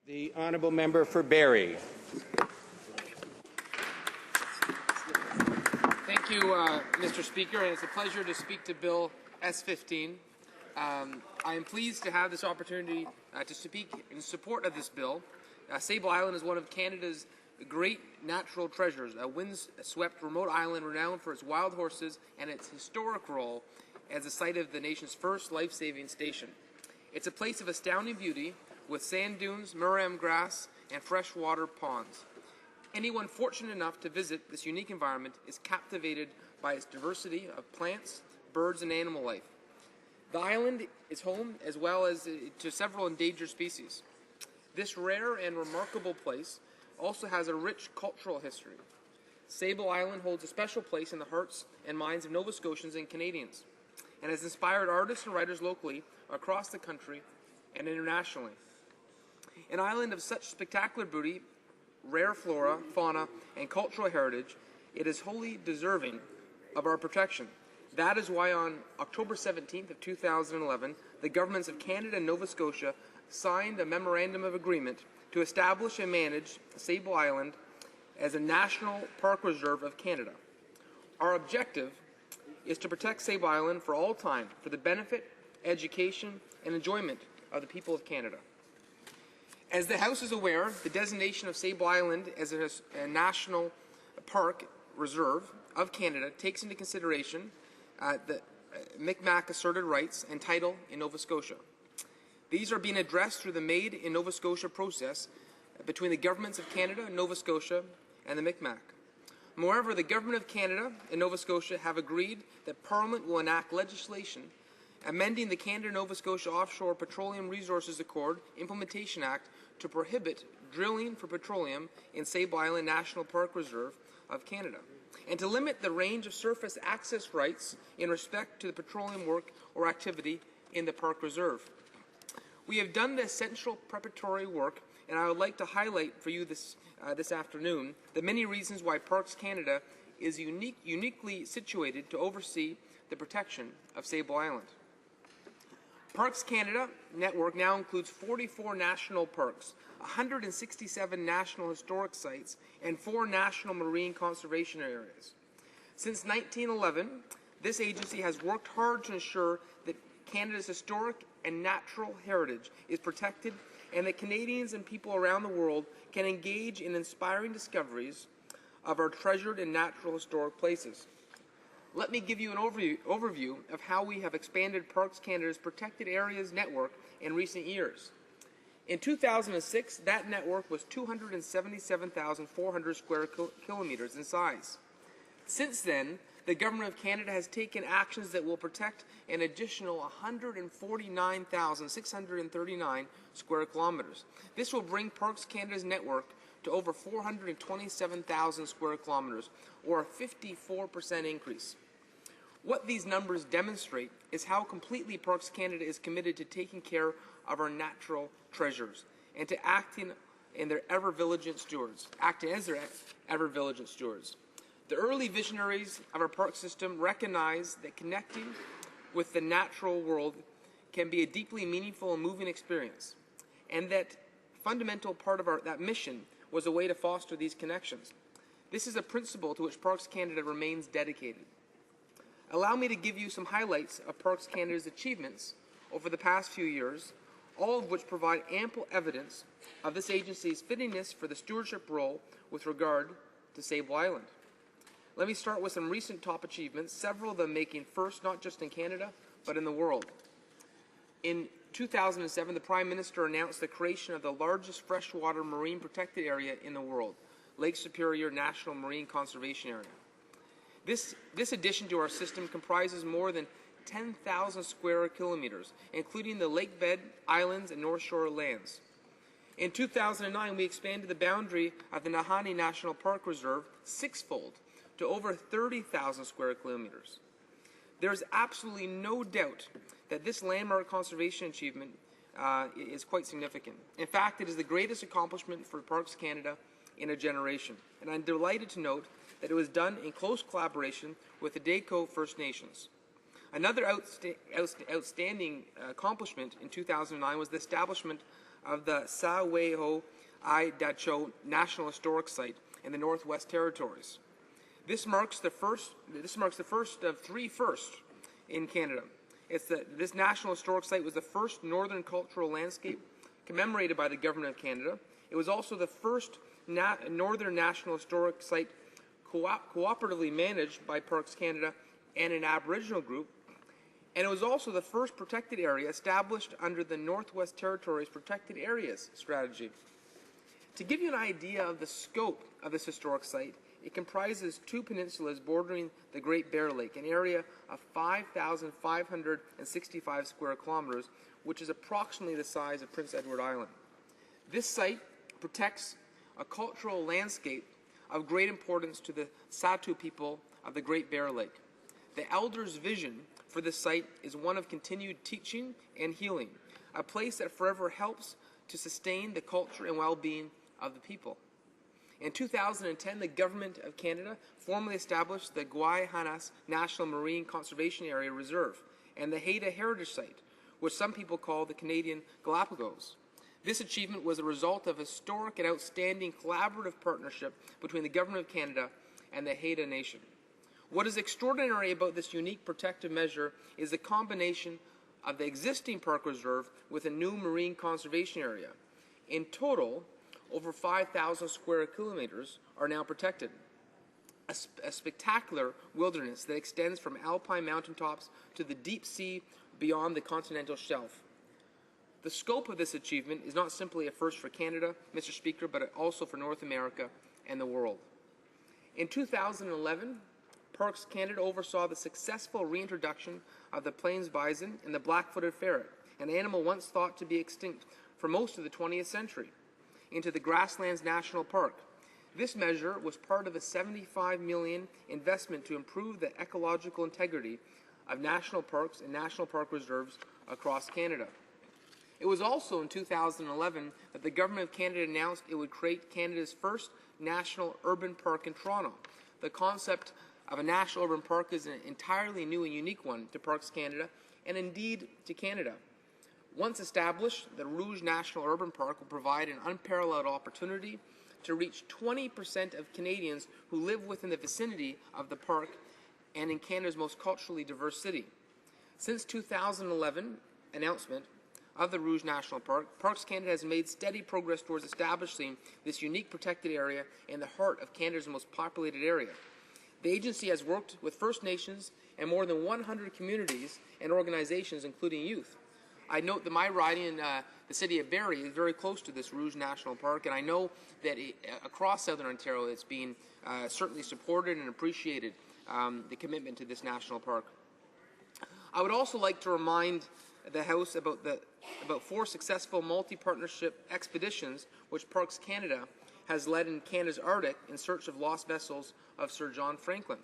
The honourable member for Barrie. Thank you, Mr. Speaker, and it's a pleasure to speak to Bill S-15. I am pleased to have this opportunity to speak in support of this bill. Sable Island is one of Canada's great natural treasures, a wind-swept remote island renowned for its wild horses and its historic role as the site of the nation's first life-saving station. It's a place of astounding beauty with sand dunes, muram grass, and freshwater ponds. Anyone fortunate enough to visit this unique environment is captivated by its diversity of plants, birds, and animal life. The island is home as well as to several endangered species. This rare and remarkable place also has a rich cultural history. Sable Island holds a special place in the hearts and minds of Nova Scotians and Canadians, and has inspired artists and writers locally, across the country, and internationally. An island of such spectacular beauty, rare flora, fauna, and cultural heritage, it is wholly deserving of our protection. That is why on October 17th of 2011, the governments of Canada and Nova Scotia signed a memorandum of agreement to establish and manage Sable Island as a National Park Reserve of Canada. Our objective is to protect Sable Island for all time for the benefit, education, and enjoyment of the people of Canada. As the House is aware, the designation of Sable Island as a National Park Reserve of Canada takes into consideration the Mi'kmaq asserted rights and title in Nova Scotia. These are being addressed through the Made in Nova Scotia process between the governments of Canada, Nova Scotia, and the Mi'kmaq. Moreover, the Government of Canada and Nova Scotia have agreed that Parliament will enact legislation amending the Canada-Nova Scotia Offshore Petroleum Resources Accord Implementation Act to prohibit drilling for petroleum in Sable Island National Park Reserve of Canada, and to limit the range of surface access rights in respect to the petroleum work or activity in the Park Reserve. We have done the essential preparatory work, and I would like to highlight for you this afternoon the many reasons why Parks Canada is uniquely situated to oversee the protection of Sable Island. Parks Canada network now includes 44 national parks, 167 national historic sites, and 4 national marine conservation areas. Since 1911, this agency has worked hard to ensure that Canada's historic and natural heritage is protected and that Canadians and people around the world can engage in inspiring discoveries of our treasured and natural historic places. Let me give you an overview of how we have expanded Parks Canada's protected areas network in recent years. In 2006, that network was 277,400 square kilometers in size. Since then, the Government of Canada has taken actions that will protect an additional 149,639 square kilometers. This will bring Parks Canada's network to over 427,000 square kilometers, or a 54% increase. What these numbers demonstrate is how completely Parks Canada is committed to taking care of our natural treasures and to acting as their ever-vigilant stewards. The early visionaries of our park system recognized that connecting with the natural world can be a deeply meaningful and moving experience, and that fundamental part of that mission was a way to foster these connections. This is a principle to which Parks Canada remains dedicated. Allow me to give you some highlights of Parks Canada's achievements over the past few years, all of which provide ample evidence of this agency's fittingness for the stewardship role with regard to Sable Island. Let me start with some recent top achievements, several of them making first not just in Canada, but in the world. In 2007, the Prime Minister announced the creation of the largest freshwater marine protected area in the world, Lake Superior National Marine Conservation Area. This addition to our system comprises more than 10,000 square kilometers, including the lake bed, islands, and North Shore lands. In 2009, we expanded the boundary of the Nahanni National Park Reserve sixfold to over 30,000 square kilometers. There is absolutely no doubt that this landmark conservation achievement is quite significant. In fact, it is the greatest accomplishment for Parks Canada in a generation, and I'm delighted to note that it was done in close collaboration with the Daco First Nations. Another outstanding accomplishment in 2009 was the establishment of the Sa-Wei-ho-I-Da-Cho National Historic Site in the Northwest Territories. This marks the first of three firsts in Canada. This National Historic Site was the first northern cultural landscape commemorated by the Government of Canada. It was also the first Northern National Historic Site cooperatively managed by Parks Canada and an Aboriginal group, and it was also the first protected area established under the Northwest Territories Protected Areas Strategy. To give you an idea of the scope of this historic site, it comprises two peninsulas bordering the Great Bear Lake, an area of 5,565 square kilometers, which is approximately the size of Prince Edward Island. This site protects a cultural landscape of great importance to the Sato people of the Great Bear Lake. The elders' vision for this site is one of continued teaching and healing, a place that forever helps to sustain the culture and well-being of the people. In 2010, the Government of Canada formally established the Guayhanas National Marine Conservation Area Reserve and the Haida Heritage Site, which some people call the Canadian Galapagos. This achievement was a result of historic and outstanding collaborative partnership between the Government of Canada and the Haida Nation. What is extraordinary about this unique protective measure is the combination of the existing park reserve with a new marine conservation area. In total, over 5,000 square kilometers are now protected. A spectacular wilderness that extends from alpine mountaintops to the deep sea beyond the continental shelf. The scope of this achievement is not simply a first for Canada, Mr. Speaker, but also for North America and the world. In 2011, Parks Canada oversaw the successful reintroduction of the plains bison and the black-footed ferret, an animal once thought to be extinct for most of the 20th century, into the Grasslands National Park. This measure was part of a $75 million investment to improve the ecological integrity of national parks and national park reserves across Canada. It was also in 2011 that the Government of Canada announced it would create Canada's first national urban park in Toronto. The concept of a national urban park is an entirely new and unique one to Parks Canada and indeed to Canada. Once established, the Rouge National Urban Park will provide an unparalleled opportunity to reach 20% of Canadians who live within the vicinity of the park and in Canada's most culturally diverse city. Since 2011 announcement of the Rouge National Park, Parks Canada has made steady progress towards establishing this unique protected area in the heart of Canada's most populated area. The agency has worked with First Nations and more than 100 communities and organizations, including youth. I note that my riding in the city of Barrie is very close to this Rouge National Park, and I know that across Southern Ontario it's being certainly supported and appreciated, the commitment to this national park. I would also like to remind the House about 4 successful multi-partnership expeditions which Parks Canada has led in Canada's Arctic in search of lost vessels of Sir John Franklin.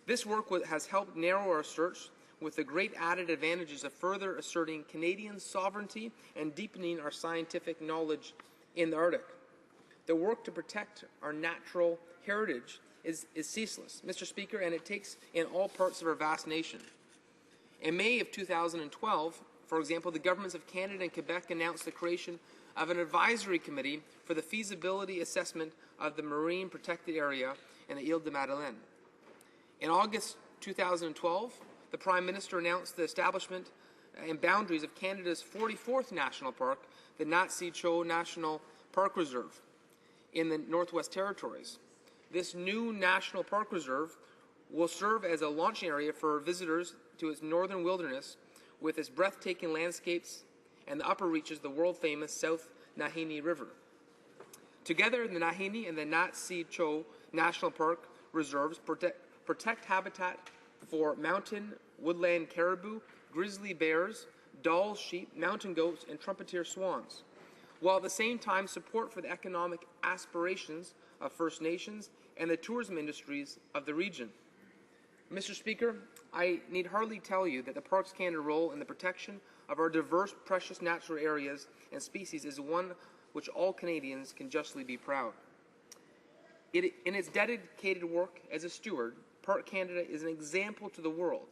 This work has helped narrow our search with the great added advantages of further asserting Canadian sovereignty and deepening our scientific knowledge in the Arctic. The work to protect our natural heritage is ceaseless, Mr. Speaker, and it takes in all parts of our vast nation. In May of 2012, for example, the governments of Canada and Quebec announced the creation of an advisory committee for the feasibility assessment of the marine protected area in the Ile de Madeleine. In August 2012, the Prime Minister announced the establishment and boundaries of Canada's 44th national park, the Nat-Si-Cho National Park Reserve in the Northwest Territories. This new National Park Reserve will serve as a launching area for visitors to its northern wilderness with its breathtaking landscapes and the upper reaches of the world-famous South Nahini River. Together, the Nahini and the Nat-Si-Cho National Park Reserves protect habitat for mountain, woodland caribou, grizzly bears, Dall sheep, mountain goats, and trumpeter swans, while at the same time support for the economic aspirations of First Nations and the tourism industries of the region. Mr. Speaker, I need hardly tell you that the Parks Canada role in the protection of our diverse, precious natural areas and species is one which all Canadians can justly be proud. In its dedicated work as a steward, Park Canada is an example to the world.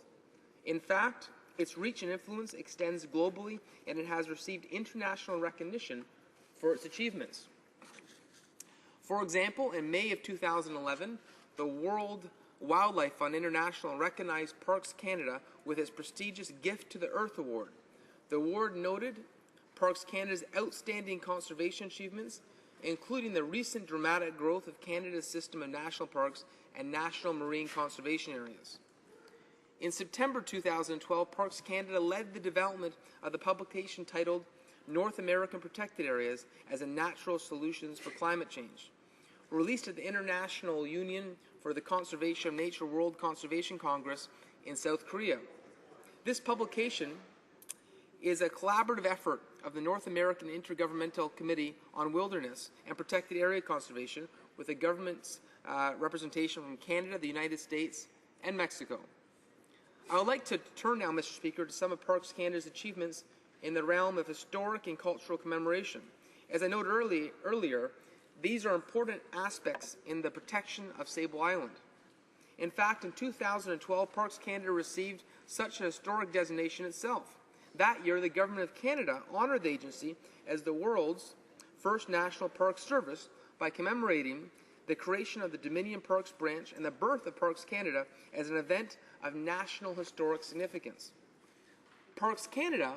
In fact, its reach and influence extends globally, and it has received international recognition for its achievements. For example, in May of 2011, the World Wildlife Fund International recognized Parks Canada with its prestigious Gift to the Earth Award. The award noted Parks Canada's outstanding conservation achievements, including the recent dramatic growth of Canada's system of national parks and national marine conservation areas. In September 2012, Parks Canada led the development of the publication titled North American Protected Areas as a Natural Solutions for Climate Change, released at the International Union for the Conservation of Nature World Conservation Congress in South Korea. This publication is a collaborative effort of the North American Intergovernmental Committee on Wilderness and Protected Area Conservation with a government's representation from Canada, the United States, and Mexico. I would like to turn now, Mr. Speaker, to some of Parks Canada's achievements in the realm of historic and cultural commemoration. As I noted earlier, these are important aspects in the protection of Sable Island. In fact, in 2012, Parks Canada received such a historic designation itself. That year, the Government of Canada honored the agency as the world's first National Park Service by commemorating the creation of the Dominion Parks branch and the birth of Parks Canada as an event of national historic significance. Parks Canada's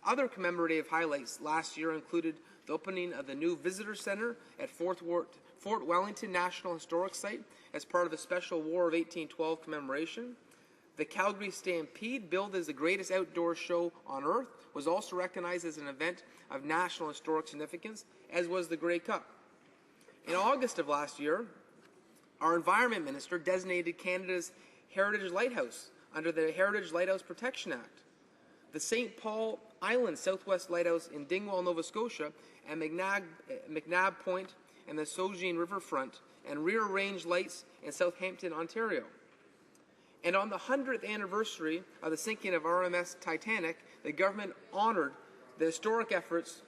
other commemorative highlights last year included the opening of the new Visitor Centre at Fort Wellington National Historic Site as part of the Special War of 1812 commemoration. The Calgary Stampede, billed as the greatest outdoor show on Earth, was also recognized as an event of national historic significance, as was the Grey Cup. In August of last year, our Environment Minister designated Canada's Heritage Lighthouse under the Heritage Lighthouse Protection Act. The St. Paul Island Southwest Lighthouse in Dingwall, Nova Scotia, and McNab Point and the Saugeen Riverfront, and Rear Range Lights in Southampton, Ontario. And on the 100th anniversary of the sinking of RMS Titanic, the government honored the historic efforts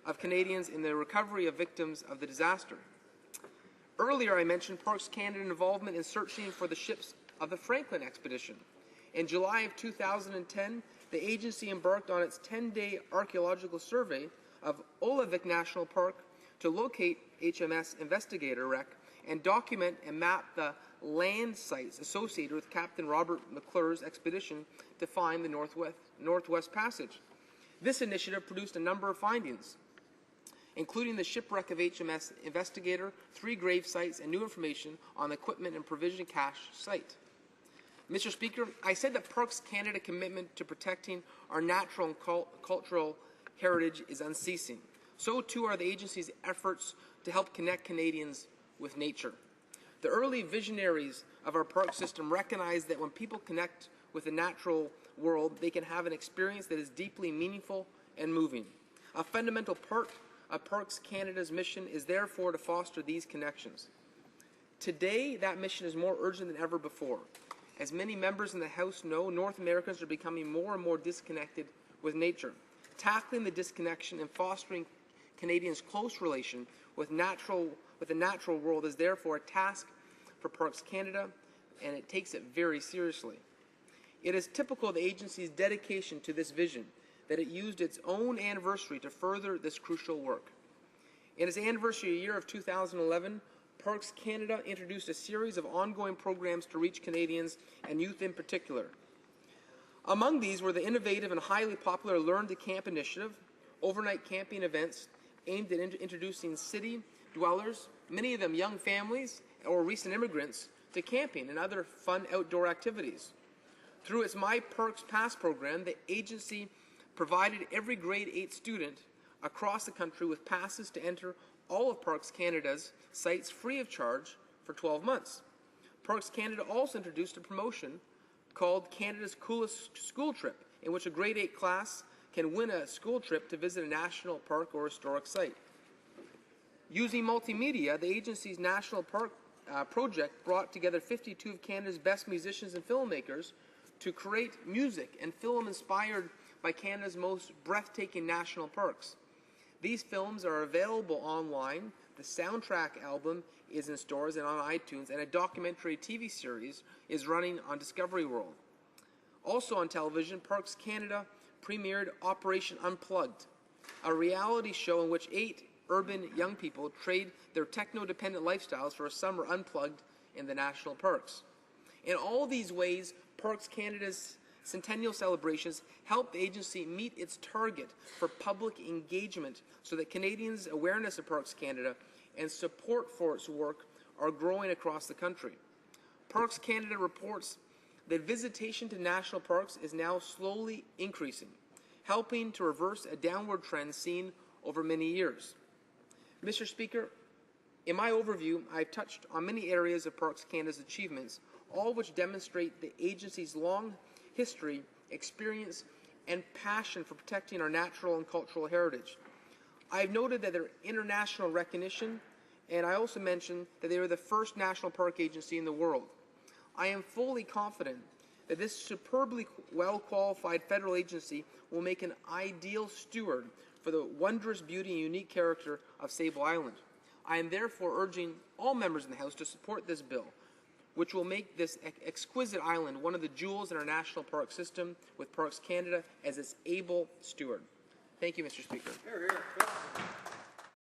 of Canadians in the recovery of victims of the disaster. Earlier, I mentioned Parks Canada's involvement in searching for the ships of the Franklin expedition. In July of 2010, the agency embarked on its 10-day archaeological survey of Olavik National Park to locate HMS Investigator wreck and document and map the land sites associated with Captain Robert McClure's expedition to find the Northwest Passage. This initiative produced a number of findings, including the shipwreck of HMS Investigator, 3 grave sites, and new information on the equipment and provision cache site. Mr. Speaker, I said that Parks Canada's commitment to protecting our natural and cultural heritage is unceasing. So too are the agency's efforts to help connect Canadians with nature. The early visionaries of our park system recognized that when people connect with the natural world, they can have an experience that is deeply meaningful and moving. A fundamental part of Parks Canada's mission is therefore to foster these connections. Today, that mission is more urgent than ever before. As many members in the House know, North Americans are becoming more and more disconnected with nature. Tackling the disconnection and fostering Canadians' close relation with the natural world is therefore a task for Parks Canada, and it takes it very seriously. It is typical of the agency's dedication to this vision that it used its own anniversary to further this crucial work. In its anniversary year of 2011, Parks Canada introduced a series of ongoing programs to reach Canadians and youth in particular. Among these were the innovative and highly popular Learn to Camp initiative, overnight camping events aimed at introducing city dwellers, many of them young families or recent immigrants, to camping and other fun outdoor activities. Through its My Parks Pass program, the agency provided every grade 8 student across the country with passes to enter all of Parks Canada's sites free of charge for 12 months. Parks Canada also introduced a promotion called Canada's Coolest School Trip, in which a grade 8 class can win a school trip to visit a national park or historic site. Using multimedia, the agency's national park project brought together 52 of Canada's best musicians and filmmakers to create music and film inspired by Canada's most breathtaking national parks. These films are available online. The soundtrack album is in stores and on iTunes, and a documentary TV series is running on Discovery World. Also on television, Parks Canada premiered Operation Unplugged, a reality show in which 8 urban young people trade their techno-dependent lifestyles for a summer unplugged in the national parks. In all these ways, Parks Canada's centennial celebrations help the agency meet its target for public engagement so that Canadians' awareness of Parks Canada and support for its work are growing across the country. Parks Canada reports that visitation to national parks is now slowly increasing, helping to reverse a downward trend seen over many years. Mr. Speaker, in my overview, I've touched on many areas of Parks Canada's achievements, all which demonstrate the agency's long history, experience, and passion for protecting our natural and cultural heritage. I have noted that their international recognition, and I also mentioned that they are the first national park agency in the world. I am fully confident that this superbly well-qualified federal agency will make an ideal steward for the wondrous beauty and unique character of Sable Island. I am therefore urging all members in the House to support this bill, which will make this exquisite island one of the jewels in our national park system, with Parks Canada as its able steward. Thank you, Mr. Speaker. Here, here.